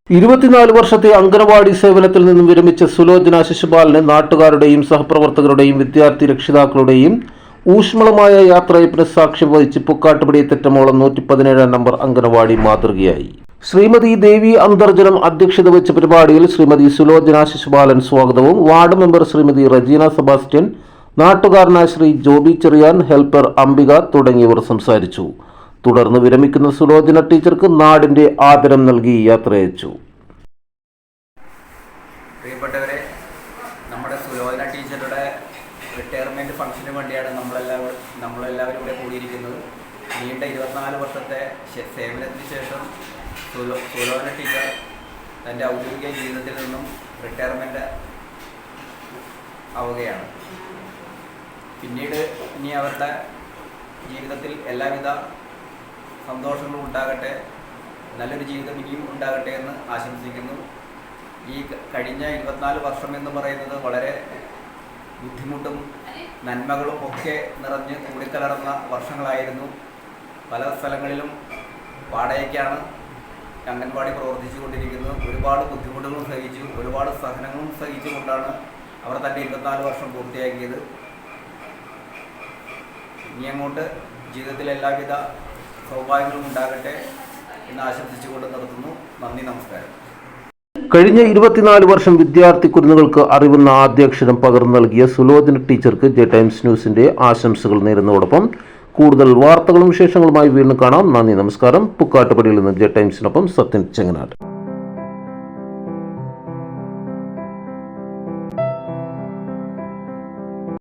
24 വർഷത്തെ അംഗനവാടി സേവനത്തിൽ നിന്നും വിരമിച്ച സുലോചന ശിശുപാലന് നാട്ടുകാരുടെയും സഹപ്രവർത്തകരുടെയും വിദ്യാർത്ഥി രക്ഷിതാക്കളുടെയും ഊഷ്മളമായ യാത്രയപ്പിന് സാക്ഷ്യം വഹിച്ച് പുക്കാട്ടുപടി തെറ്റമോളം 117 നമ്പർ അംഗനവാടി മാതൃകയായി. ശ്രീമതി ദേവി അന്തർജനം അധ്യക്ഷത വെച്ച പരിപാടിയിൽ ശ്രീമതി സുലോചന ശിശുപാലൻ സ്വാഗതവും ward member Shrimati Regina Sebastian, നാട്ടുകാരനായ ശ്രീ ജോബി ചെറിയാൻ, ഹെൽപ്പർ അംബിക തുടങ്ങിയവർ സംസാരിച്ചു. തുടർന്ന് വിരമിക്കുന്ന സുലോചന ടീച്ചർക്ക് നാടിന്റെ ആദരം നൽകി യാത്രയച്ചു. പ്രിയപ്പെട്ടവരെ, നമ്മുടെ സുലോചന ടീച്ചറുടെ റിട്ടയർമെൻറ്റ് ഫംഗ്ഷന് വേണ്ടിയാണ് നമ്മളെല്ലാവരും ഇവിടെ കൂടിയിരിക്കുന്നത്. നീണ്ട 24 വർഷത്തെ സേവനത്തിന് ശേഷം സുലോചന ടീച്ചർ തൻ്റെ ഔദ്യോഗിക ജീവിതത്തിൽ നിന്നും റിട്ടയർമെൻറ്റ് ആവുകയാണ്. പിന്നീട് ഇനി അവരുടെ ജീവിതത്തിൽ എല്ലാവിധ സന്തോഷങ്ങളും ഉണ്ടാകട്ടെ, നല്ലൊരു ജീവിതം ഇനിയും ഉണ്ടാകട്ടെ എന്ന് ആശംസിക്കുന്നു. ഈ കഴിഞ്ഞ 24 വർഷം എന്ന് പറയുന്നത് വളരെ ബുദ്ധിമുട്ടും നന്മകളും ഒക്കെ നിറഞ്ഞ് കൂടിക്കലർന്ന വർഷങ്ങളായിരുന്നു. പല സ്ഥലങ്ങളിലും വാടകയ്ക്കാണ് അംഗൻവാടി പ്രവർത്തിച്ചു കൊണ്ടിരിക്കുന്നത്. ഒരുപാട് ബുദ്ധിമുട്ടുകളും സഹിച്ചു, ഒരുപാട് സഹനങ്ങളും സഹിച്ചുകൊണ്ടാണ് അവർ തൻ്റെ 24 വർഷം പൂർത്തിയാക്കിയത്. ഇനി അങ്ങോട്ട് ജീവിതത്തിൽ എല്ലാവിധ സൗഭാഗ്യങ്ങളും ഉണ്ടാകട്ടെ എന്ന് ആശംസിച്ചുകൊണ്ട് നിർത്തുന്നു. നന്ദി, നമസ്കാരം. കഴിഞ്ഞ 24 വർഷം വിദ്യാർത്ഥി കുരുന്നുകൾക്ക് അറിവുന്ന ആദ്യാക്ഷരം പകർന്നു നൽകിയ സുലോചന ടീച്ചർക്ക് ജെ ടൈംസ് ന്യൂസിന്റെ ആശംസകൾ നേരുന്നതോടൊപ്പം കൂടുതൽ വാർത്തകളും വിശേഷങ്ങളുമായി വീണ്ടും കാണാം. നന്ദി, നമസ്കാരം. പുക്കാട്ടുപടിയിൽ നിന്ന് ജെ ടൈംസിനൊപ്പം സത്യൻ ചെങ്ങനാട്.